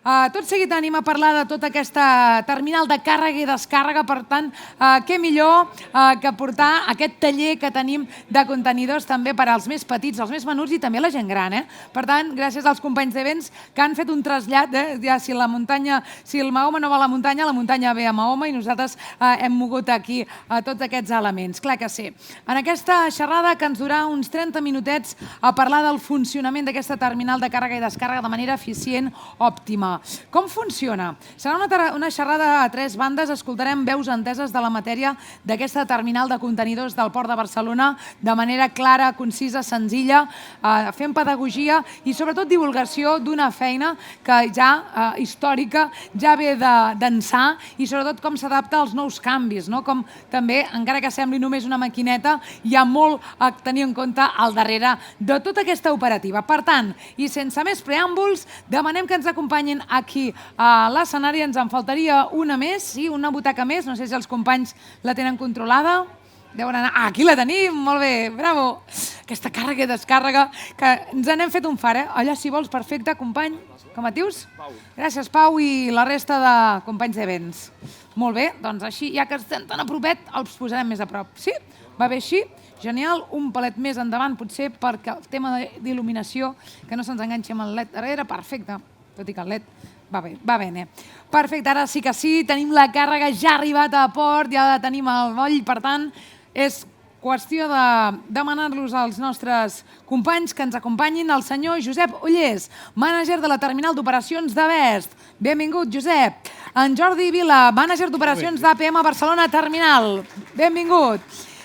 Tot seguit anem a parlar de tota aquesta terminal de càrrega i descàrrega, per tant, què millor que portar aquest taller que tenim de contenidors també per als més petits, els més menuts i també la gent gran. Per tant, gràcies als companys d'Events que han fet un trasllat, ja si el Mahoma no va a la muntanya ve a Mahoma i nosaltres hem mogut aquí tots aquests elements. Clar que sí. En aquesta xerrada que ens durà uns 30 minutets a parlar del funcionament d'aquesta terminal de càrrega i descàrrega de manera eficient, òptima. Com funciona? Serà una xerrada a tres bandes, escoltarem veus enteses de la matèria d'aquesta terminal de contenidors del Port de Barcelona de manera clara, concisa, senzilla, fent pedagogia i sobretot divulgació d'una feina que ja històrica, ja ve d'ençà i sobretot com s'adapta als nous canvis, com també, encara que sembli només una maquineta, hi ha molt a tenir en compte al darrere de tota aquesta operativa. Per tant, i sense més preàmbuls, demanem que ens acompanyin aquí a l'escenari. Ens en faltaria una més, sí, una butaca més. No sé si els companys la tenen controlada. Deuen anar... aquí la tenim, molt bé, bravo. Aquesta càrrega i descàrrega, que ens n'hem fet un far, Allà, si vols, perfecte, company. Com et dius? Pau. Gràcies, Pau, i la resta de companys d'Events. Molt bé, doncs així, ja que estem tan a propet, els posarem més a prop. Sí? Va bé així? Genial, un palet més endavant, potser perquè el tema d'il·luminació, que no se'ns enganxi amb el LED darrere, perfecte. Tot i que el LED va bé. Perfecte, ara sí que sí, tenim la càrrega ja arribat a port, ja tenim el moll, per tant, és qüestió de demanar-los als nostres companys que ens acompanyin el senyor Josep Ollés, mànager de la terminal d'operacions de Best. Benvingut, Josep. En Jordi Vila, mànager d'operacions d'APM Barcelona Terminal. Benvingut.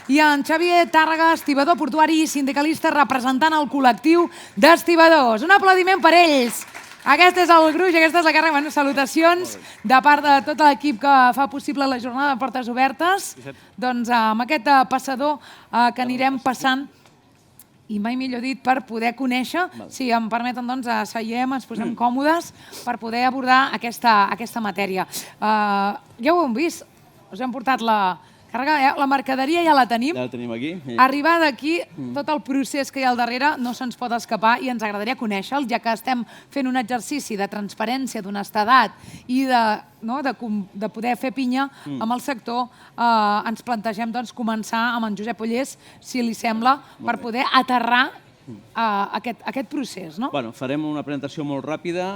I en Xavier Tàrrega, estibador portuari i sindicalista representant el col·lectiu d'estibadors. Un aplaudiment per ells. Aquest és el gruix, aquesta és la càrrega. Salutacions de part de tot l'equip que fa possible la jornada de portes obertes. Doncs amb aquest passador que anirem passant, i mai millor dit, per poder conèixer, si em permeten, doncs seiem, ens posem còmodes per poder abordar aquesta matèria. Ja ho hem vist, us hem portat la càrrega, la mercaderia ja la tenim. Ja la tenim aquí. Arribar d'aquí, tot el procés que hi ha al darrere no se'ns pot escapar i ens agradaria conèixer-lo, ja que estem fent un exercici de transparència, d'honestedat i de poder fer pinya amb el sector. Ens plantegem començar amb en Josep Ollés, si li sembla, per poder aterrar aquest procés. Farem una presentació molt ràpida.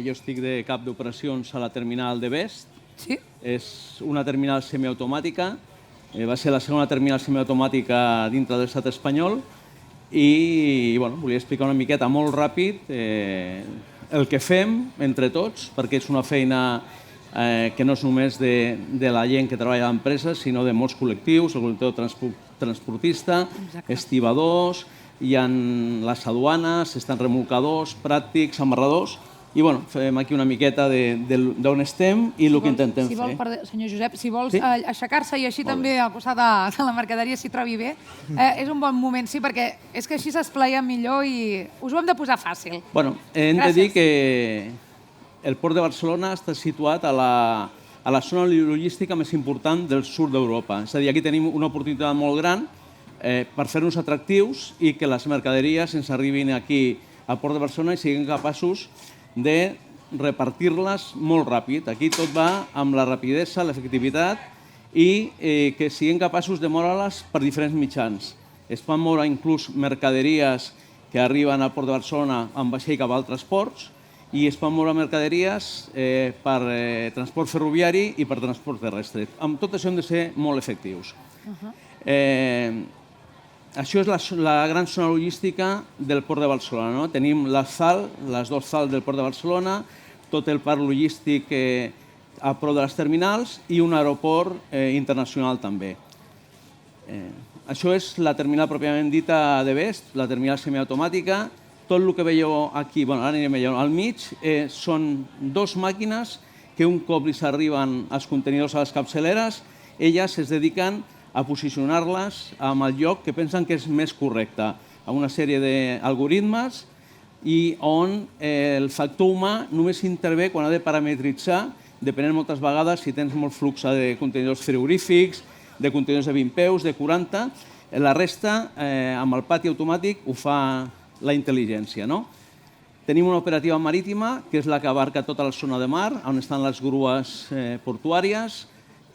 Jo estic de cap d'operacions a la terminal de Best. Sí. És una terminal semiautomàtica. Va ser la segona terminal semiautomàtica dintre de l'estat espanyol i volia explicar una miqueta molt ràpid el que fem entre tots, perquè és una feina que no és només de la gent que treballa a l'empresa, sinó de molts col·lectius, el col·lectiu transportista, estibadors, hi ha les aduanes, estan remolcadors, pràctics, amarradors. I fem aquí una miqueta d'on estem i el que intentem fer. Senyor Josep, si vols aixecar-se i així també al costat de la mercaderia s'hi trobi bé, és un bon moment, sí, perquè és que així s'esplaia millor i us ho hem de posar fàcil. Hem de dir que el Port de Barcelona està situat a la zona logística més important del sud d'Europa. És a dir, aquí tenim una oportunitat molt gran per fer-nos atractius i que les mercaderies ens arribin aquí al Port de Barcelona i siguin capaços de repartir-les molt ràpid. Aquí tot va amb la rapidesa, l'efectivitat i que siguin capaços de moure-les per diferents mitjans. Es poden moure inclús mercaderies que arriben al Port de Barcelona amb vaixell cap a altres ports i es poden moure mercaderies per transport ferroviari i per transport terrestre. Amb tot això hem de ser molt efectius. Això és la gran zona logística del Port de Barcelona. Tenim les dues SAL del Port de Barcelona, tot el parc logístic a prop de les terminals i un aeroport internacional també. Això és la terminal pròpiament dita de Best, la terminal semiautomàtica. Tot el que veieu aquí, ara anirem veient al mig, són dues màquines que un cop li arriben els contenidors a les capçaleres, elles es dediquen a posicionar-les en el lloc que pensen que és més correcte, amb una sèrie d'algoritmes i on el factor humà només intervé quan ha de parametritzar, depenent moltes vegades si tens molt flux de contenidors frigorífics, de contenidors de 20 peus, de 40, la resta, amb el pati automàtic, ho fa la intel·ligència. Tenim una operativa marítima, que és la que abarca tota la zona de mar, on estan les grues portuàries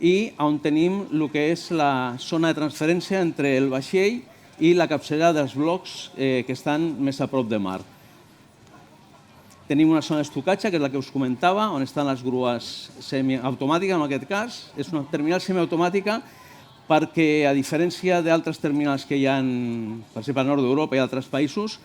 i on tenim el que és la zona de transferència entre el vaixell i la capçalera dels blocs que estan més a prop de mar. Tenim una zona d'estocatge, que és la que us comentava, on estan les grues semiautomàtiques, en aquest cas. És una terminal semiautomàtica perquè, a diferència d'altres terminals que hi ha, per exemple, al nord d'Europa i altres països,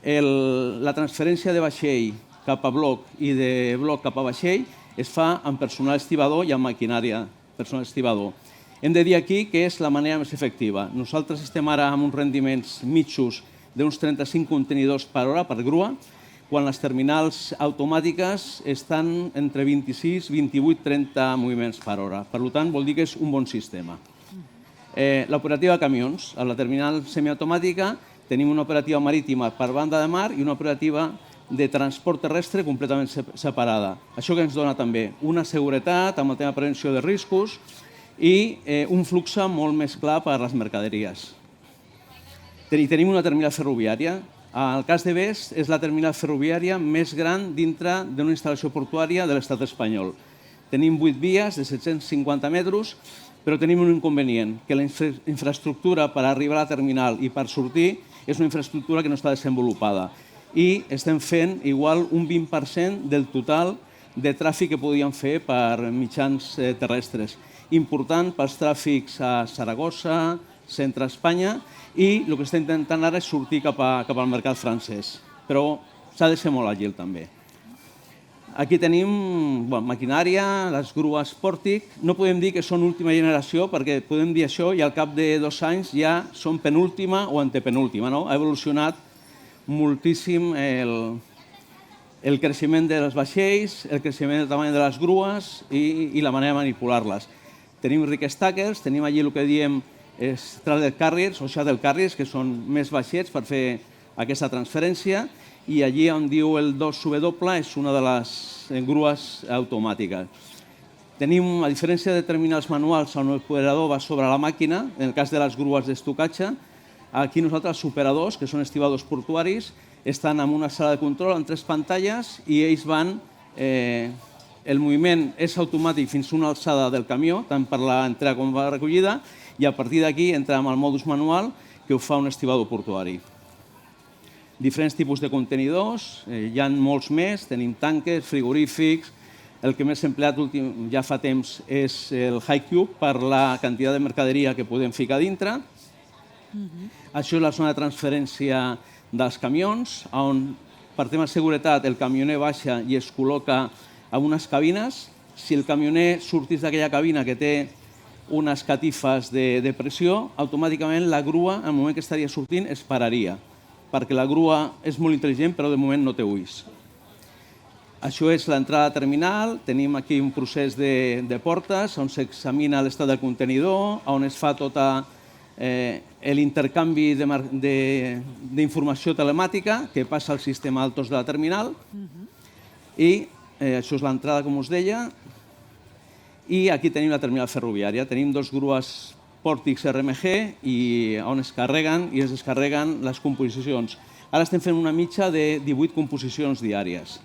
la transferència de vaixell cap a bloc i de bloc cap a vaixell es fa amb personal estibador i amb maquinària personal estibador. Hem de dir aquí que és la manera més efectiva. Nosaltres estem ara amb uns rendiments mitjos d'uns 35 contenidors per hora per grua, quan les terminals automàtiques estan entre 26, 28, 30 moviments per hora. Per tant, vol dir que és un bon sistema. L'operativa de camions. A la terminal semiautomàtica tenim una operativa marítima per banda de mar i una operativa de transport terrestre completament separada. Això que ens dona també una seguretat amb el tema de prevenció de riscos i un flux molt més clar per a les mercaderies. Tenim una terminal ferroviària. El cas de Bes és la terminal ferroviària més gran dintre d'una instal·lació portuària de l'estat espanyol. Tenim 8 vies de 750 metres, però tenim un inconvenient, que la infraestructura per arribar a la terminal i per sortir és una infraestructura que no està desenvolupada. I estem fent igual un 20% del total de tràfic que podíem fer per mitjans terrestres. Important pels tràfics a Saragossa, centre Espanya, i el que està intentant ara és sortir cap al mercat francès. Però s'ha de ser molt àgil també. Aquí tenim maquinària, les grues Portic. No podem dir que són última generació, perquè podem dir això i al cap de 2 anys ja són penúltima o antepenúltima. Ha evolucionat moltíssim el creixement dels vaixells, el creixement del tamany de les grues i la manera de manipular-les. Tenim Rick Stackers, tenim allí el que diem Straddle Carriers o Shuttle Carriers, que són més baixets per fer aquesta transferència, i allí on diu el 2W és una de les grues automàtiques. Tenim, a diferència de terminals manuals on l'operador va sobre la màquina, en el cas de les grues d'estocatge, aquí nosaltres els operadors, que són estibadors portuaris, estan en una sala de control amb 3 pantalles i ells van... El moviment és automàtic fins a una alçada del camió, tant per l'entrada com per la recollida, i a partir d'aquí entra amb el modus manual que ho fa un estibador portuari. Diferents tipus de contenidors, hi ha molts més, tenim tanques, frigorífics, el que més empleat ja fa temps és el High Cube per la quantitat de mercaderia que podem ficar dintre. Això és la zona de transferència dels camions, on per tema de seguretat el camioner baixa i es col·loca a unes cabines. Si el camioner sortís d'aquella cabina que té unes catifes de pressió, automàticament la grua, en el moment que estaria sortint, es pararia, perquè la grua és molt intel·ligent, però de moment no té ulls. Això és l'entrada terminal. Tenim aquí un procés de portes on s'examina l'estat del contenidor, on es fa tot l'intercanvi d'informació telemàtica que passa al sistema Altos de la terminal. I això és l'entrada, com us deia. I aquí tenim la terminal ferroviària. Tenim 2 grues Portix RMG on es carreguen i es descarreguen les composicions. Ara estem fent una mitja de 18 composicions diàries.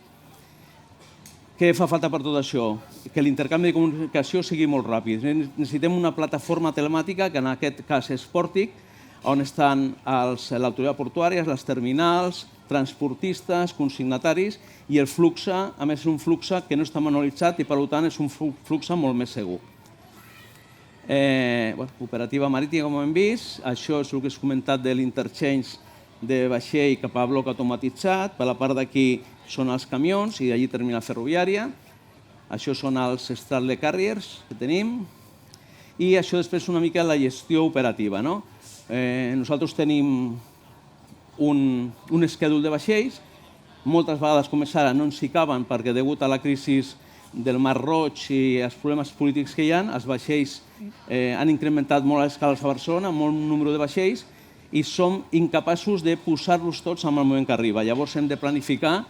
Què fa falta per tot això? Que l'intercanvi de comunicació sigui molt ràpid. Necessitem una plataforma telemàtica, que en aquest cas és Portic, on estan l'autoritat portuària, les terminals, transportistes, consignataris, i el flux, a més, és un flux que no està manualitzat i, per tant, és un flux molt més segur. Operativa marítima, com hem vist. Això és el que has comentat de l'interchange de vaixell cap a bloc automatitzat. Per la part d'aquí són els camions i d'allí terminal ferroviària. Això són els Straddle Carriers que tenim. I això després una mica la gestió operativa. Nosaltres tenim un schedule de vaixells. Moltes vegades, com és ara, no ens hi caben perquè, degut a la crisi del Mar Roig i els problemes polítics que hi ha, els vaixells han incrementat molt les escales a Barcelona, molt número de vaixells, i som incapaços de posar-los tots en el moment que arriba. Llavors hem de planificar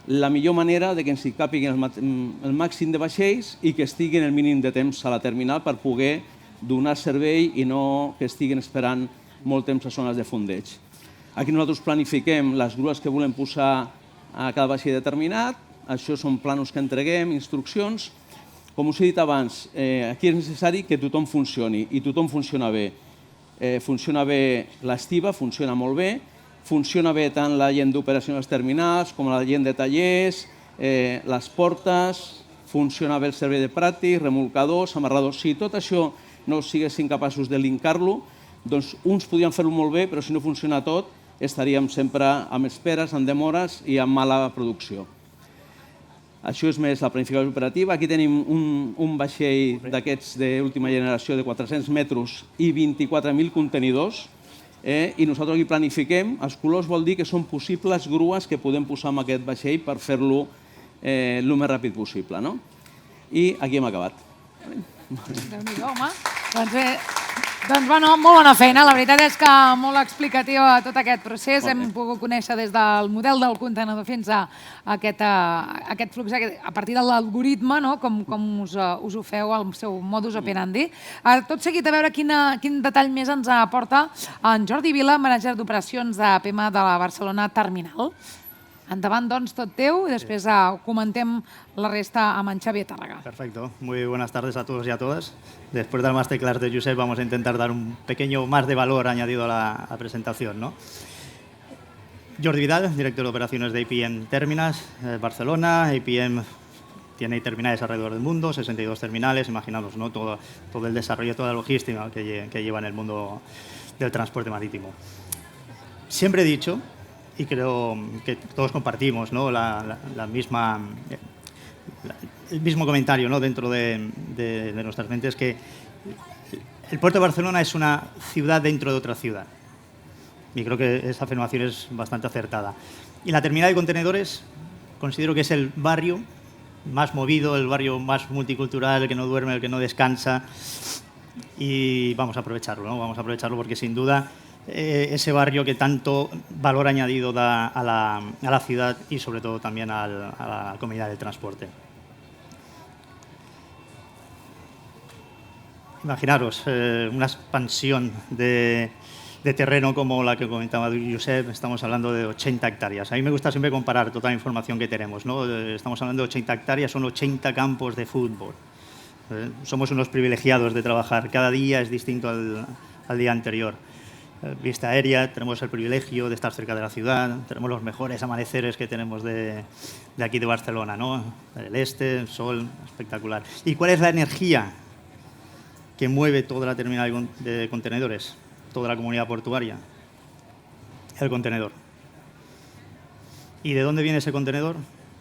la millor manera de que ens hi càpiguen el màxim de vaixells i que estiguin el mínim de temps a la terminal per poder donar servei i no que estiguin esperant molt temps a zones de fondeig. Aquí nosaltres planifiquem les grues que volem posar a cada vaixell determinat. Això són plànols que entreguem, instruccions. Com us he dit abans, aquí és necessari que tothom funcioni, i tothom funciona bé. Funciona bé l'estiva, funciona molt bé, funciona bé tant la gent d'operació als terminals com la gent de tallers, les portes, funciona bé el servei de pràctics, remolcadors, amarradors. Si tot això no siguessin capaços de linkar-lo, doncs uns podrien fer-lo molt bé, però si no funciona tot, estaríem sempre amb esperes, amb demores i amb mala producció. Això és més la planificació operativa. Aquí tenim un vaixell d'aquests d'última generació de 400 metres i 24.000 contenidors, i nosaltres aquí planifiquem. Els colors vol dir que són possibles grues que podem posar en aquest vaixell per fer-lo el més ràpid possible. I aquí hem acabat. Déu-n'hi-do, home. Doncs, bueno, molt bona feina. La veritat és que molt explicatiu a tot aquest procés. Hem pogut conèixer des del model del contenidor fins a aquest flux, a partir de l'algoritme, com us ho feu, el seu modus operandi. Tot seguit, a veure quin detall més ens aporta en Jordi Vila, manager d'operacions de PMA de la Barcelona Terminal. Endavant, doncs, tot teu, y després comentem la resta amb en Xavier Tàrrega. Perfecto. Muy buenas tardes a todos y a todas. Después del masterclass de Josep vamos a intentar dar un pequeño más de valor añadido a la presentación, ¿no? Jordi Vidal, director de operaciones de APM Terminals, Barcelona. APM tiene terminales alrededor del mundo, 62 terminales, imaginaos, ¿no? Todo el desarrollo, toda la logística que lleva en el mundo del transporte marítimo. Siempre he dicho, y creo que todos compartimos, ¿no? El mismo comentario, ¿no? Dentro de nuestras mentes, que el puerto de Barcelona es una ciudad dentro de otra ciudad. Y creo que esa afirmación es bastante acertada. Y la terminal de contenedores considero que es el barrio más movido, el barrio más multicultural, el que no duerme, el que no descansa. Y vamos a aprovecharlo, ¿no? Vamos a aprovecharlo porque sin duda ese barrio que tanto valor añadido da a la ciudad y sobre todo también a la comunidad del transporte. Imaginaros una expansión de terreno como la que comentaba Josep. Estamos hablando de 80 hectáreas. A mí me gusta siempre comparar toda la información que tenemos, ¿no? Estamos hablando de 80 hectáreas, son 80 campos de fútbol. Somos unos privilegiados de trabajar. Cada día es distinto al día anterior. Vista aérea, tenemos el privilegio de estar cerca de la ciudad, tenemos los mejores amaneceres que tenemos de aquí de Barcelona, ¿no? El este, el sol, espectacular. ¿Y cuál es la energía que mueve toda la terminal de contenedores, toda la comunidad portuaria? El contenedor. ¿Y de dónde viene ese contenedor?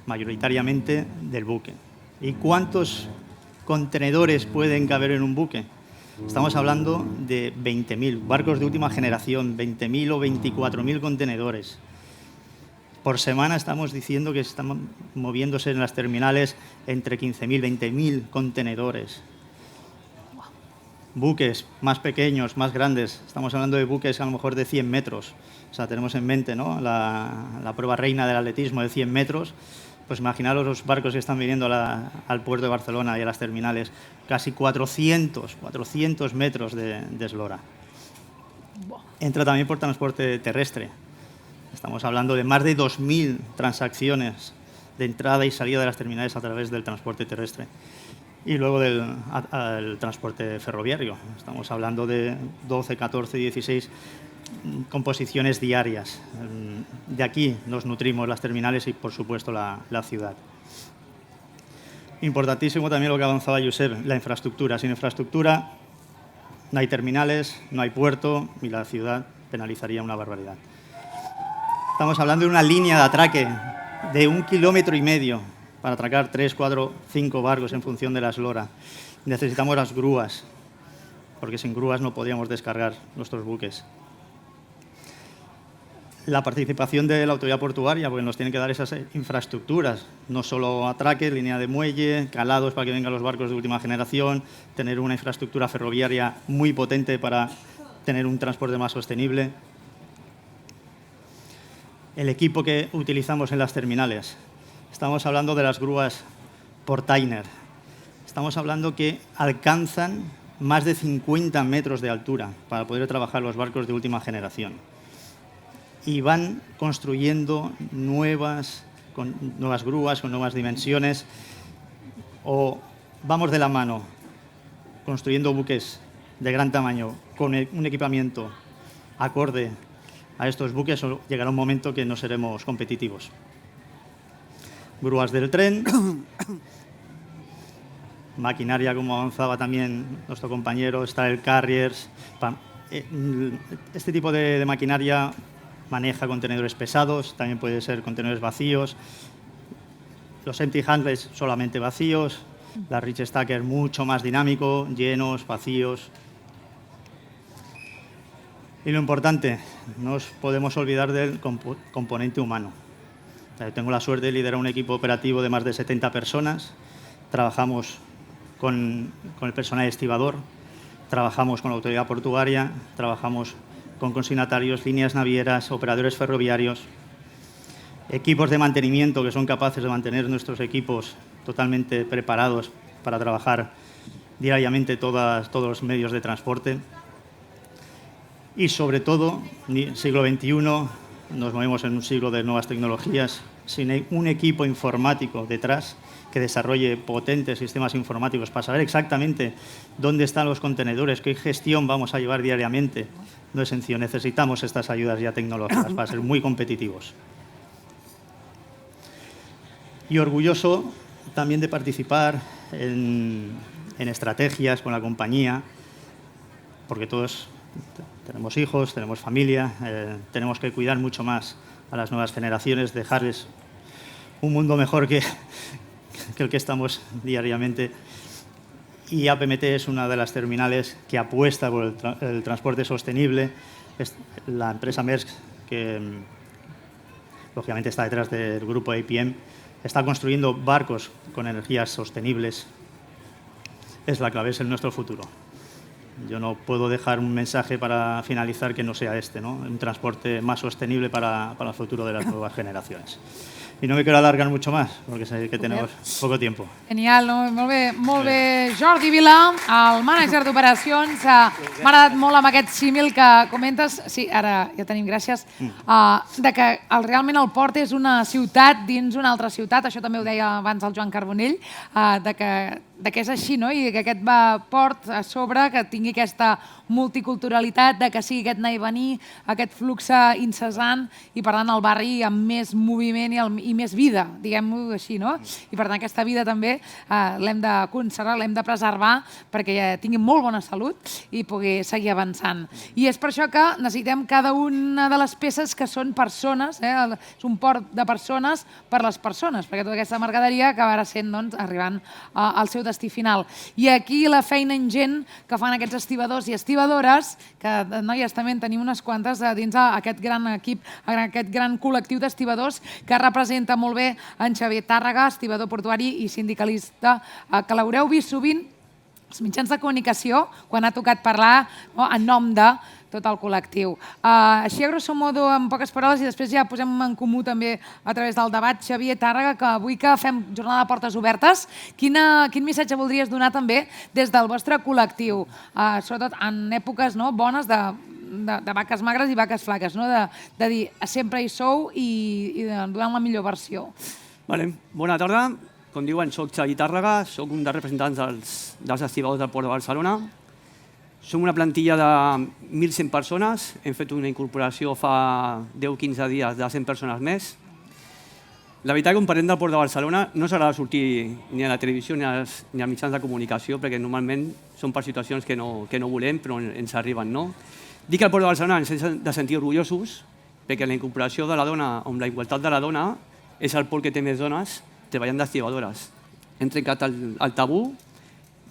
Mayoritariamente del buque. ¿Y cuántos contenedores pueden caber en un buque? Estamos hablando de 20.000 barcos de última generación, 20.000 o 24.000 contenedores. Por semana estamos diciendo que están moviéndose en las terminales entre 15.000 y 20.000 contenedores. Buques más pequeños, más grandes. Estamos hablando de buques a lo mejor de 100 metros. O sea, tenemos en mente, ¿no? la prueba reina del atletismo de 100 metros. Pues imaginaros los barcos que están viniendo al puerto de Barcelona y a las terminales. Casi 400 metros de eslora. Entra también por transporte terrestre. Estamos hablando de más de 2.000 transacciones de entrada y salida de las terminales a través del transporte terrestre. Y luego del transporte ferroviario. Estamos hablando de 12, 14, 16 composiciones diarias. De aquí nos nutrimos las terminales y, por supuesto, la ciudad. Importantísimo también lo que avanzaba Josep, la infraestructura. Sin infraestructura no hay terminales, no hay puerto y la ciudad penalizaría una barbaridad. Estamos hablando de una línea de atraque de 1,5 kilómetros para atracar 3, 4, 5 barcos en función de la eslora. Necesitamos las grúas, porque sin grúas no podíamos descargar nuestros buques. La participación de la autoridad portuaria, porque nos tienen que dar esas infraestructuras, no solo atraque, línea de muelle, calados para que vengan los barcos de última generación, tener una infraestructura ferroviaria muy potente para tener un transporte más sostenible. El equipo que utilizamos en las terminales. Estamos hablando de las grúas Portainer. Estamos hablando que alcanzan más de 50 metros de altura para poder trabajar los barcos de última generación. Y van construyendo nuevas con nuevas grúas, con nuevas dimensiones, o vamos de la mano construyendo buques de gran tamaño con un equipamiento acorde a estos buques, o llegará un momento que no seremos competitivos. Grúas del tren, maquinaria, como avanzaba también nuestro compañero, Straddle Carriers. Este tipo de maquinaria maneja contenedores pesados, también puede ser contenedores vacíos. Los empty handlers solamente vacíos, la reach stacker mucho más dinámico, llenos, vacíos. Y lo importante, no nos podemos olvidar del componente humano. Tengo la suerte de liderar un equipo operativo de más de 70 personas. Trabajamos con el personal estibador, trabajamos con la autoridad portuaria, trabajamos con consignatarios, líneas navieras, operadores ferroviarios, equipos de mantenimiento que son capaces de mantener nuestros equipos totalmente preparados para trabajar diariamente todos los medios de transporte. Y sobre todo, siglo XXI, nos movemos en un siglo de nuevas tecnologías, sin un equipo informático detrás que desarrolle potentes sistemas informáticos para saber exactamente dónde están los contenedores, qué gestión vamos a llevar diariamente. No es sencillo, necesitamos estas ayudas ya tecnológicas para ser muy competitivos. Y orgulloso también de participar en estrategias con la compañía, porque todos tenemos hijos, tenemos familia, tenemos que cuidar mucho más a las nuevas generaciones, dejarles un mundo mejor que el que estamos diariamente. Y APMT es una de las terminales que apuesta por el transporte sostenible. Es la empresa Maersk, que lógicamente está detrás del grupo APM, está construyendo barcos con energías sostenibles. Es la clave, es nuestro futuro. Yo no puedo dejar un mensaje para finalizar que no sea este, ¿no? Un transporte más sostenible para el futuro de las nuevas generaciones. I no me quiero alargar mucho más, porque sé que tenemos poco tiempo. Genial, no? Molt bé. Jordi Vila, el mànager d'operacions. M'ha agradat molt amb aquest símil que comentes, sí, ara ja tenim, gràcies, de que realment el port és una ciutat dins una altra ciutat, això també ho deia abans el Joan Carbonell, de que és així, no? I que aquest port a sobre, que tingui aquesta multiculturalitat, de que sigui aquest anar i venir, aquest flux incessant, i per tant el barri amb més moviment i més vida, diguem-ho així, no? I per tant aquesta vida també l'hem de conservar, l'hem de preservar perquè tingui molt bona salut i pugui seguir avançant. I és per això que necessitem cada una de les peces que són persones, és un port de persones per les persones, perquè tota aquesta mercaderia acabarà sent, doncs, arribant al seu destí final. I aquí la feina ingent que fan aquests estibadors i estibadores, que noies també en tenim unes quantes dins aquest gran equip, aquest gran col·lectiu d'estibadors que representa molt bé en Xavier Tàrrega, estibador portuari i sindicalista, que l'haureu vist sovint als mitjans de comunicació quan ha tocat parlar en nom de tot el col·lectiu. Així, a grosso modo, en poques paraules, i després ja posem en comú també a través del debat, Xavier Tàrrega, que avui que fem jornada de portes obertes, quin missatge voldries donar també des del vostre col·lectiu, sobretot en èpoques bones de vaques magres i vaques flaques, de dir sempre hi sou i donant la millor versió. Bona tarda. Com diuen, soc Xavier Tàrrega, soc un dels representants dels estibadors del Port de Barcelona. Som una plantilla de 1.100 persones. Hem fet una incorporació fa 10-15 dies de 100 persones més. La veritat que quan parlem del Port de Barcelona no s'agrada sortir ni a la televisió ni als mitjans de comunicació perquè normalment són per situacions que no volem però ens arriben. Dic que el Port de Barcelona ens hem de sentir orgullosos perquè la incorporació de la dona amb la igualtat de la dona és el port que té més dones treballant d'estibadores. Hem trencat el tabú,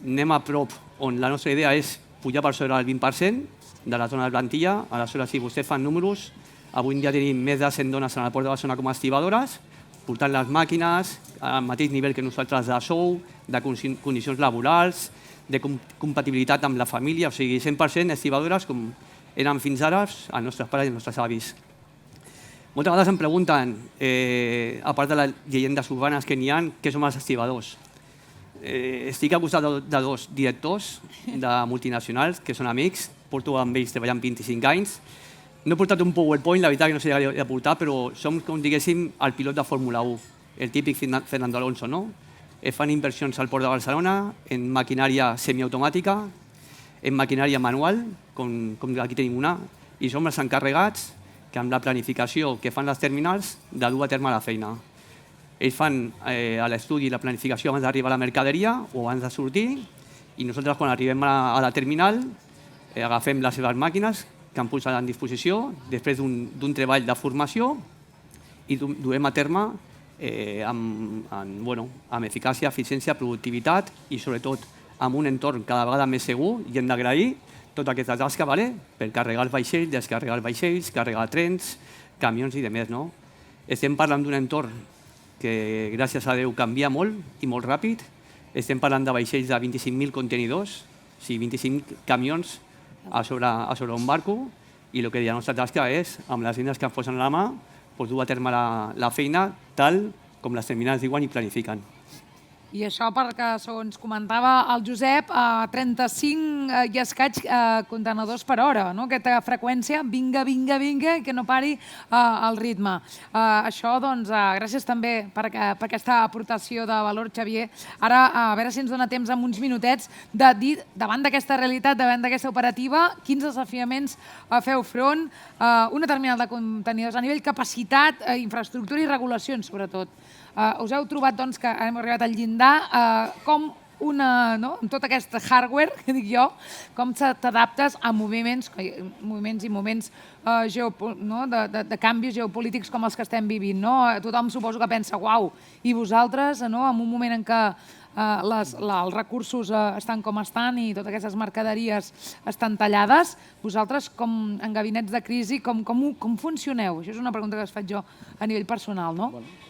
anem a prop on la nostra idea és pujar per sobre el 20% de la zona de plantilla. Aleshores, si vostès fan números, avui en dia tenim més de 100 dones en el Port de Barcelona com a estibadores, portant les màquines al mateix nivell que nosaltres de sou, de condicions laborals, de compatibilitat amb la família, o sigui, 100% estibadores com eren fins ara els nostres pares i els nostres avis. Moltes vegades em pregunten, a part de les llegendes urbanes que n'hi ha, què som els estibadors? Estic al costat de dos directors de multinacionals que són amics, porto amb ells treballant 25 anys. No he portat un PowerPoint, la veritat que no sé de portar, però som, com diguéssim, el pilot de Fórmula 1. el típic Fernando Alonso, no? Fan inversions al Port de Barcelona en maquinària semiautomàtica, en maquinària manual, com aquí tenim una, i som els encarregats que amb la planificació que fan les terminals de dur a terme la feina. Ells fan l'estudi i la planificació abans d'arribar a la mercaderia o abans de sortir, i nosaltres quan arribem a la terminal agafem les seves màquines que han posat en disposició després d'un treball de formació i duem a terme amb eficàcia, eficiència, productivitat i sobretot amb un entorn cada vegada més segur, i hem d'agrair tota aquesta tasca per carregar els vaixells, descarregar els vaixells, carregar trens, camions i demés. Estem parlant d'un entorn que, gràcies a Déu, canvia molt i molt ràpid. Estem parlant de vaixells de 25.000 contenidors, o sigui, 25 camions a sobre un barco, i el que la nostra tasca és, amb les eines que ens posen a la mà, dur a terme la feina tal com les terminals diuen i planifiquen. I això perquè, segons comentava el Josep, 35 i escaig contenidors per hora, no? Aquesta freqüència, vinga, que no pari el ritme. Això, doncs, gràcies també per aquesta aportació de valor, Xavier. Ara, a veure si ens dona temps en uns minutets de dir, davant d'aquesta realitat, davant d'aquesta operativa, quins desafiaments feu front, una terminal de contenidors a nivell capacitat, infraestructura i regulacions, sobretot. Us heu trobat que hem arribat al llindar, com amb tot aquest hardware, que dic jo, com t'adaptes a moviments i moments de canvis geopolítics com els que estem vivint. Tothom suposo que pensa, uau, i vosaltres, en un moment en què els recursos estan com estan i totes aquestes mercaderies estan tallades, vosaltres, en gabinets de crisi, com funcioneu? Això és una pregunta que us faig jo a nivell personal.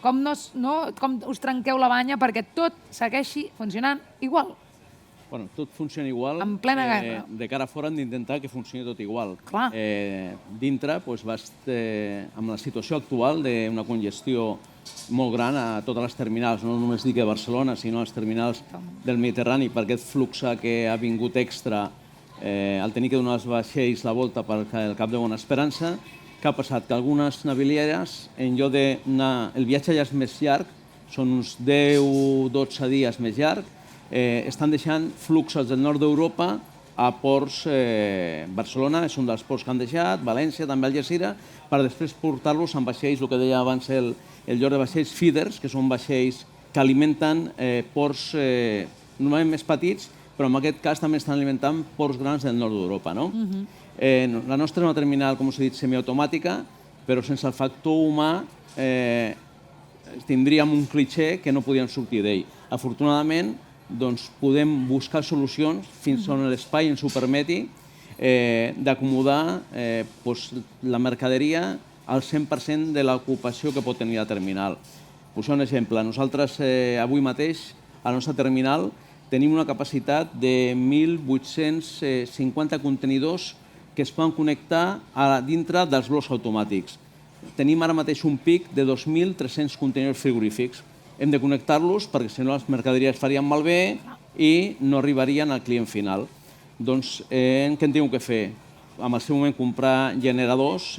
Com us trenqueu la banya perquè tot segueixi funcionant igual? Tot funciona igual. En plena guerra. De cara a fora hem d'intentar que funcioni tot igual. Clar. Dintre, amb la situació actual d'una congestió molt gran a totes les terminals, no només dic a Barcelona, sinó a les terminals del Mediterrani, per aquest flux que ha vingut extra al tenir que donar els vaixells la volta pel Cap de Bona Esperança. Què ha passat? Que algunes navilieres, en lloc d'anar... El viatge ja és més llarg, són uns 10-12 dies més llarg, estan deixant fluxos del nord d'Europa a ports. Barcelona és un dels ports que han deixat, València, també Algeciras, per després portar-los amb vaixells, el que deia abans el lloc de vaixells feeders, que són vaixells que alimenten ports normalment més petits, però en aquest cas també estan alimentant ports grans del nord d'Europa. La nostra és una terminal, com us he dit, semiautomàtica, però sense el factor humà tindríem un clitxé que no podíem sortir d'ell. Afortunadament, podem buscar solucions fins on l'espai ens ho permeti d'acomodar la mercaderia al 100% de l'ocupació que pot tenir la terminal. Posar un exemple. Nosaltres avui mateix a la nostra terminal tenim una capacitat de 1.850 contenidors que es poden connectar a dintre dels blocs automàtics. Tenim ara mateix un pic de 2.300 contenidors frigorífics. Hem de connectar-los perquè si no les mercaderies farien malbé i no arribarien al client final. Doncs què en teniu que fer? En el seu moment comprar generadors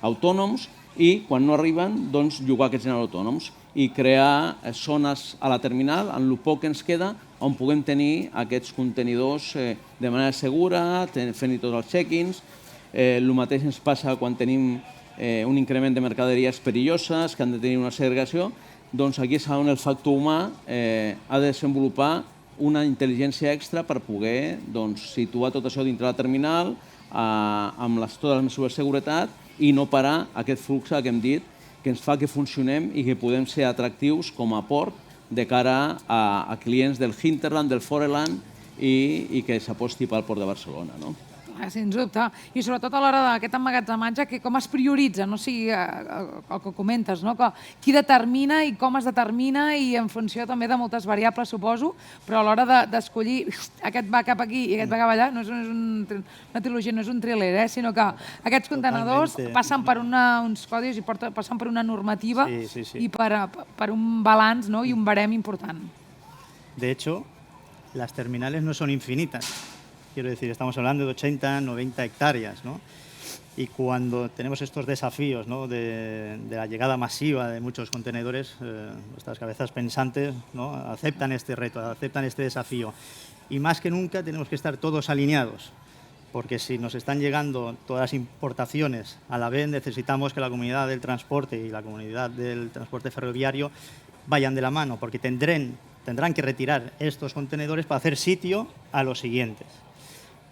autònoms i quan no arriben llogar aquests generadors autònoms i crear zones a la terminal en el poc que ens queda on puguem tenir aquests contenidors de manera segura, fent-hi tots els check-ins. El mateix ens passa quan tenim un increment de mercaderies perilloses que han de tenir una segregació. Doncs aquí és on el factor humà ha de desenvolupar una intel·ligència extra per poder situar tot això dintre la terminal amb totes les mesures de seguretat i no parar aquest flux que hem dit que ens fa que funcionem i que podem ser atractius com a port de cara a clients del hinterland, del foreland i que s'aposti pel Port de Barcelona. Sens dubte. I sobretot a l'hora d'aquest emmagatzematge, com es prioritza? No sigui el que comentes, qui determina i com es determina i en funció també de moltes variables, suposo, però a l'hora d'escollir aquest va cap aquí i aquest va cap allà, no és una trilogia, no és un thriller, sinó que aquests contenedors passen per uns codis i passen per una normativa i per un balanç i un barem important. De hecho, las terminales no son infinitas. Quiero decir, estamos hablando de 80, 90 hectáreas, ¿no? Y cuando tenemos estos desafíos, ¿no?, de la llegada masiva de muchos contenedores, nuestras cabezas pensantes, ¿no?, aceptan este reto, aceptan este desafío. Y más que nunca tenemos que estar todos alineados, porque si nos están llegando todas las importaciones a la vez, necesitamos que la comunidad del transporte y la comunidad del transporte ferroviario vayan de la mano, porque tendrán que retirar estos contenedores para hacer sitio a los siguientes.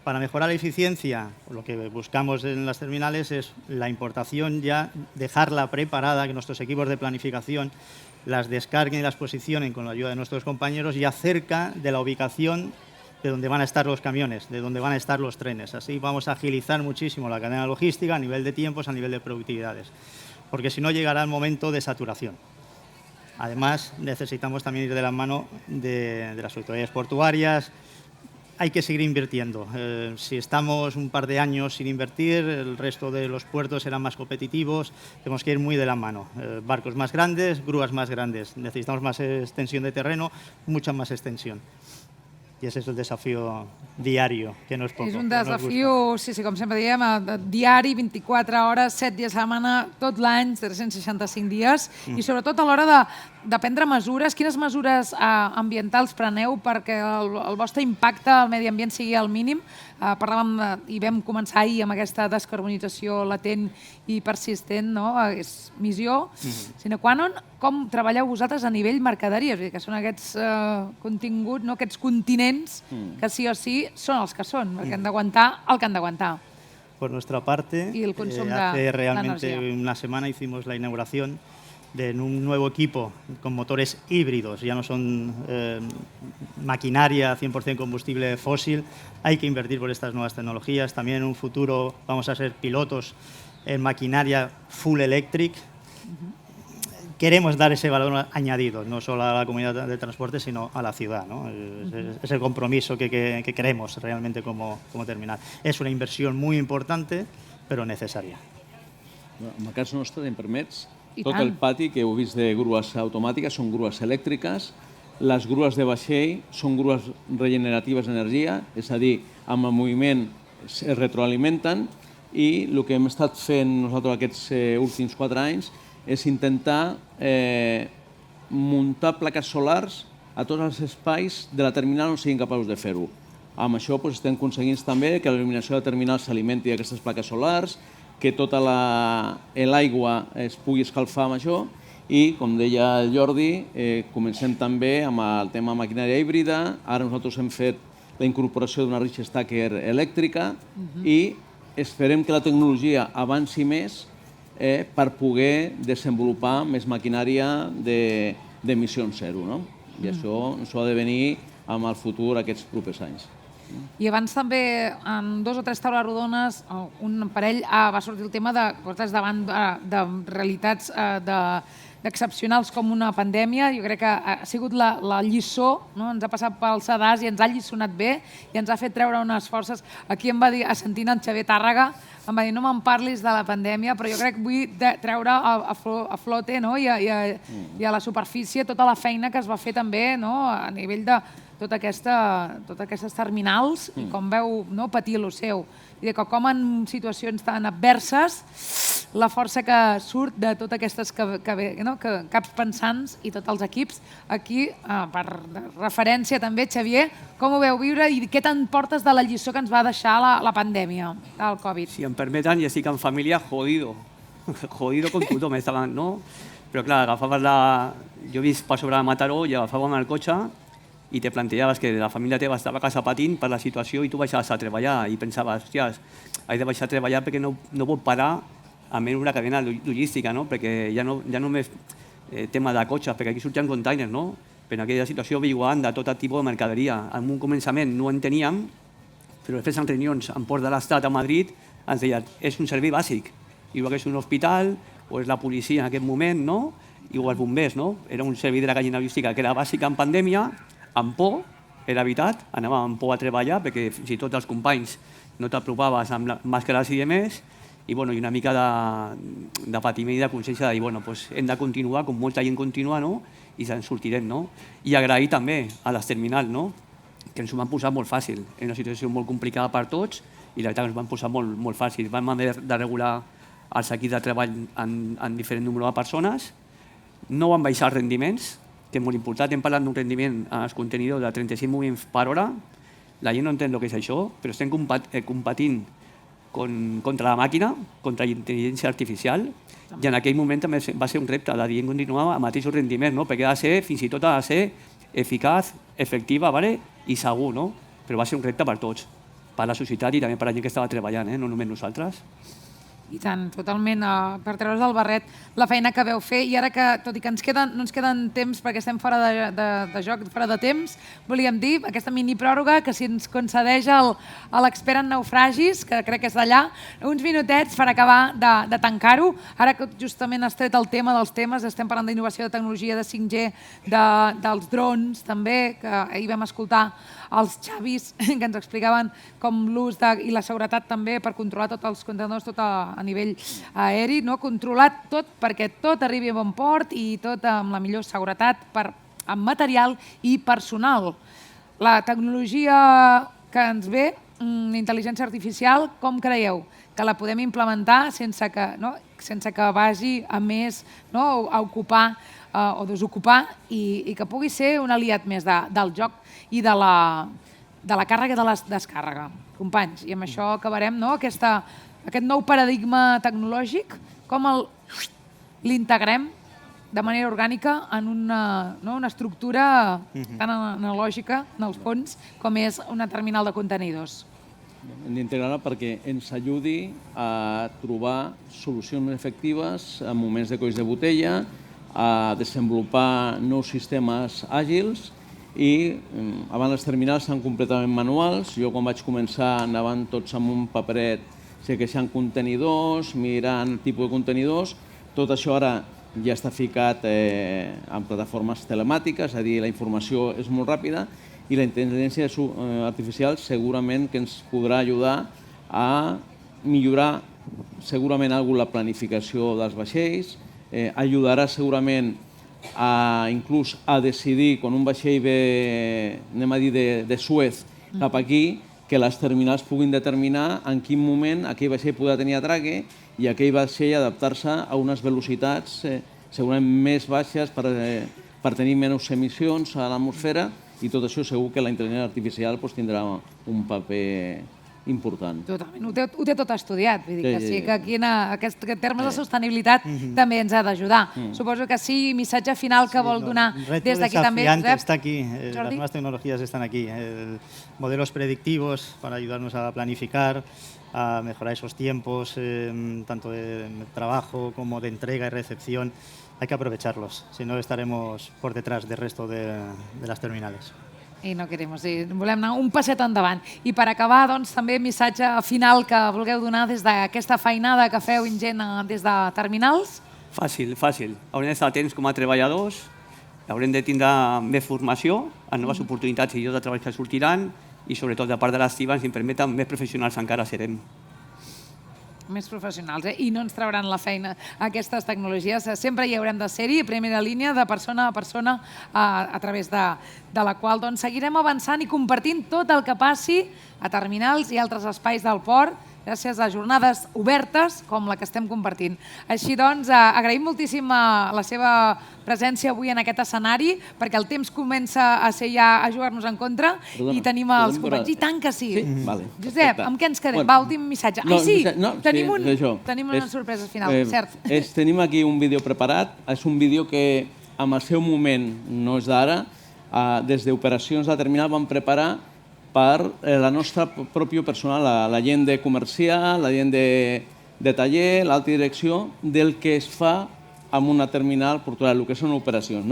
Para mejorar la eficiencia, lo que buscamos en las terminales es la importación ya, dejarla preparada, que nuestros equipos de planificación las descarguen y las posicionen con la ayuda de nuestros compañeros ya cerca de la ubicación de donde van a estar los camiones, de donde van a estar los trenes. Así vamos a agilizar muchísimo la cadena logística a nivel de tiempos, a nivel de productividades, porque si no llegará el momento de saturación. Además, necesitamos también ir de la mano de las autoridades portuarias. Hay que seguir invirtiendo. Si estamos un par de años sin invertir, el resto de los puertos serán más competitivos. Tenemos que ir muy de la mano. Barcos más grandes, grúas más grandes. Necesitamos más extensión de terreno, mucha más extensión. I ese és el desafío diario, que no és poc. És un desafío, sí, com sempre diem, diari, 24 hores, 7 dies a la setmana, tot l'any, 365 dies, i sobretot a l'hora de prendre mesures. Quines mesures ambientals preneu perquè el vostre impacte al medi ambient sigui el mínim? Parlàvem i vam començar ahir amb aquesta descarbonització latent i persistent, no? És missió sine qua non. Com treballeu vosaltres a nivell mercaderies? Que són aquests continguts, aquests continents que sí o sí són els que són, perquè han d'aguantar el que han d'aguantar. Por nuestra parte, Y el consumo hace realmente energía. una semana hicimos la inauguración de un nuevo equipo con motores híbridos, ya no son maquinaria 100% combustible fósil. Hay que invertir por estas nuevas tecnologías. También en un futuro vamos a ser pilotos en maquinaria full electric. Queremos dar ese valor añadido, no solo a la comunidad de transporte, sino a la ciudad, ¿no? Es el compromiso que queremos realmente como terminal. Es una inversión muy importante, però necessària. En el cas nostre, em permets, I tot tant. el pati que heu vist de grues automàtiques són grues elèctriques. Les grues de vaixell són grues regeneratives d'energia, és a dir, amb el moviment es retroalimenten, i el que hem estat fent nosaltres aquests últims 4 anys és intentar muntar plaques solars a tots els espais de la terminal on siguin capaços de fer-ho. Amb això estem aconseguint també que l'il·luminació de la terminal s'alimenti d'aquestes plaques solars, que tota l'aigua es pugui escalfar amb això, i, com deia el Jordi, comencem també amb el tema maquinària híbrida. Ara nosaltres hem fet la incorporació d'una Ridge Stacker elèctrica i esperem que la tecnologia avanci més per poder desenvolupar més maquinària d'emissions zero, no? I això ens ho ha de venir amb el futur aquests propers anys. I abans també, en 2 o 3 taules rodones, un parell va sortir el tema de vosaltres davant de realitats excepcionals com una pandèmia. Jo crec que ha sigut la lliçó, ens ha passat pel sedàs i ens ha lliçonat bé i ens ha fet treure unes forces. Aquí em va dir, sentint en Xavier Tàrrega, em va dir no me'n parlis de la pandèmia, però jo crec que vull treure a flote i a la superfície tota la feina que es va fer també a nivell de totes aquestes terminals i com veu patir lo seu. I que com en situacions tan adverses la força que surt de totes aquestes caps pensants i tots els equips. Aquí, per referència també, Xavier, com ho veu viure i què te'n portes de la lliçó que ens va deixar la pandèmia del Covid? Si em permeten, jo estic en família jodido. Jodido con tothom, estaven, no? Però clar, agafaves jo he vist per sobre de Mataró i agafàvem el cotxe i te plantejaves que la família teva estava a casa patint per la situació i tu baixaves a treballar i pensaves, hòsties, he de baixar a treballar perquè no puc parar almenys una cadena logística, no? Perquè ja no només tema de cotxes, perquè aquí surten containers, no? Però en aquella situació veiguant de tot tipus de mercaderia. En un començament no ho enteníem, però després en reunions en Port de l'Estat a Madrid ens deien, és un servei bàsic, igual que és un hospital o és la policia en aquest moment, no? I o els bombers, no? Era un servei de la cadena logística que era bàsic en pandèmia, amb por, era veritat, anàvem amb por a treballar perquè fins i tot els companys no t'apropaves amb màscares i demés i una mica de patiment i de consciència de dir, hem de continuar, com molta gent continua, i se'n sortirem. I agrair també a les terminals, que ens ho van posar molt fàcil, en una situació molt complicada per tots i la veritat que ens van posar molt fàcils. Vam haver de regular els equips de treball en diferent número de persones, no van baixar els rendiments, que és molt important. Hem parlat d'un rendiment als contenidors de 35 moviments per hora. La gent no entén el que és això, però estem competint contra la màquina, contra la intel·ligència artificial, i en aquell moment també va ser un repte de dir continuar amb mateixos rendiments, no? Perquè ha de ser, fins i tot ha de ser eficaç, efectiva, i segur, no? Però va ser un repte per tots, per la societat i també per la gent que estava treballant, no només nosaltres. I tant, totalment, per treure's del barret la feina que veu fer. I ara que, tot i que no ens queden temps perquè estem fora de joc, fora de temps, volíem dir aquesta mini pròrroga que si ens concedeix l'expert en naufragis, que crec que és d'allà, uns minutets per acabar de tancar-ho. Ara que justament has tret el tema dels temes, estem parlant d'innovació de tecnologia, de 5G, dels drons també, que ahir vam escoltar els Xavis que ens explicaven com l'ús i la seguretat també per controlar tots els contenidors, tot a nivell aeri, controlat tot perquè tot arribi a bon port i tot amb la millor seguretat amb material i personal. La tecnologia que ens ve, l'intel·ligència artificial, com creieu que la podem implementar sense que vagi a més a ocupar o desocupar i que pugui ser un aliat més del joc i de la càrrega i de la descàrrega? Companys, i amb això acabarem, aquest nou paradigma tecnològic, com l'integrem de manera orgànica en una estructura tan analògica, en el fons, com és una terminal de contenidors. Hem d'integrar-la perquè ens ajudi a trobar solucions més efectives en moments de colls de botella, a desenvolupar nous sistemes àgils i abans les terminals eren completament manuals. Jo quan vaig començar anaven tots amb un paperet sequejant contenidors, mirant el tipus de contenidors. Tot això ara ja està ficat en plataformes telemàtiques, és a dir, la informació és molt ràpida i la intel·ligència artificial segurament que ens podrà ajudar a millorar segurament alguna la planificació dels vaixells, ajudarà segurament inclús a decidir quan un vaixell ve, anem a dir, de Suez cap aquí, que les terminals puguin determinar en quin moment aquell vaixell podrà tenir atraque i aquell vaixell adaptar-se a unes velocitats segurament més baixes per tenir menys emissions a l'atmosfera i tot això segur que la intel·ligència artificial tindrà un paper important. Totalment, ho té tot estudiat, vull dir que sí, que aquí en aquests termes de sostenibilitat també ens ha d'ajudar. Suposo que sí, missatge final que vol donar des d'aquí també, Josep. Está aquí, las nuevas tecnologías están aquí. Modelos predictivos para ayudarnos a planificar, a mejorar esos tiempos, tanto de trabajo como de entrega y recepción. Hay que aprovecharlos, si no estaremos por detrás del resto de las terminales. I no queremos dir, volem anar un passet endavant. I per acabar, doncs, també missatge final que vulgueu donar des d'aquesta feinada que feu ingent des de terminals? Fàcil. Haurem d'estar atents com a treballadors, haurem de tindre més formació, en noves oportunitats i llocs de treball que sortiran i sobretot de part de l'Estiva ens permeten més professionals encara serem. Més professionals, i no ens trauran la feina aquestes tecnologies. Sempre hi haurem de ser-hi, a primera línia, de persona a persona, a través de la qual seguirem avançant i compartint tot el que passi a terminals i altres espais del port, gràcies a jornades obertes com la que estem compartint. Així doncs, agraïm moltíssim la seva presència avui en aquest escenari, perquè el temps comença a ser ja a jugar-nos en contra i tenim els companys. I tant que sí. Josep, amb què ens quedem? Va, últim missatge. Ai, sí, tenim una sorpresa final, cert. Tenim aquí un vídeo preparat. És un vídeo que, en el seu moment, no és d'ara, des d'operacions de terminal vam preparar per la nostra pròpia personal, la gent de comercial, la gent de taller, l'alta direcció, del que es fa amb una terminal portuària, el que són operacions.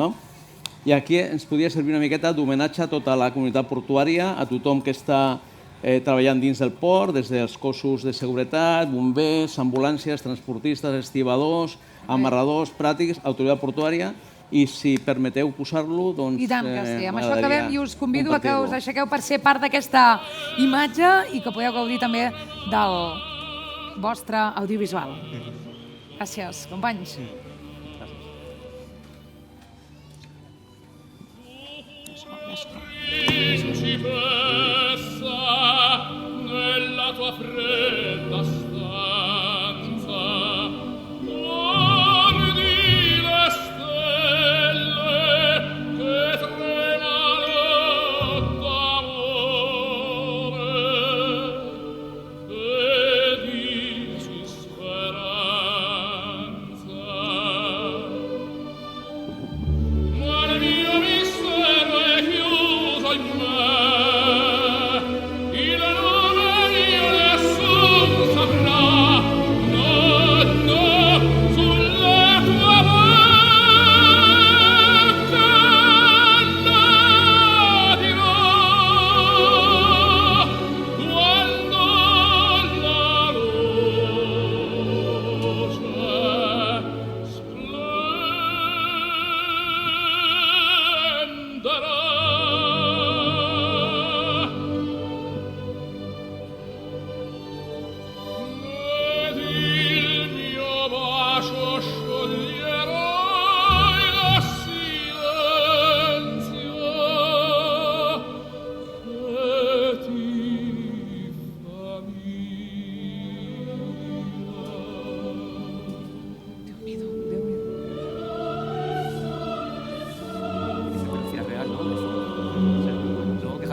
I aquí ens podria servir una miqueta d'homenatge a tota la comunitat portuària, a tothom que està treballant dins del port, des dels cossos de seguretat, bombers, ambulàncies, transportistes, estibadors, amarradors, pràctics, autoritat portuària, i si permeteu posar-lo, doncs... I tant que sí. Amb això acabem i us convido a que us aixequeu per ser part d'aquesta imatge i que podeu gaudir també del vostre audiovisual. Gràcies, companys. Principessa nella tua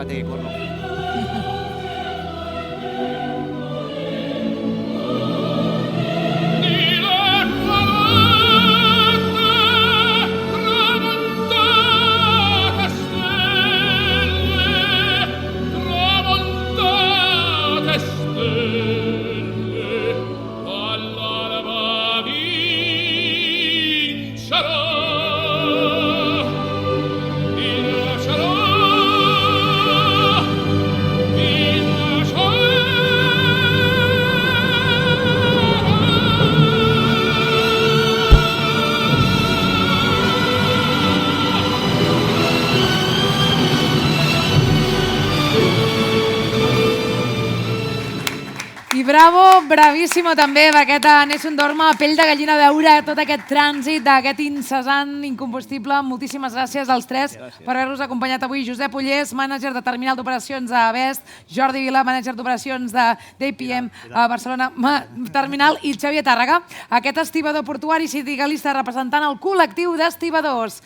bate corno. I bravo, bravíssimo també, aquest Nessun Dorma, pell de gallina veure tot aquest trànsit d'aquest incessant, incombustible. Moltíssimes gràcies als tres per haver-nos acompanyat avui. Josep Ullés, mànager de terminal d'operacions a Best, Jordi Vila, mànager d'operacions d'APM a Barcelona Terminal, i Xavier Tàrrega, aquest estibador portuari sindicalista representant el col·lectiu d'estibadors.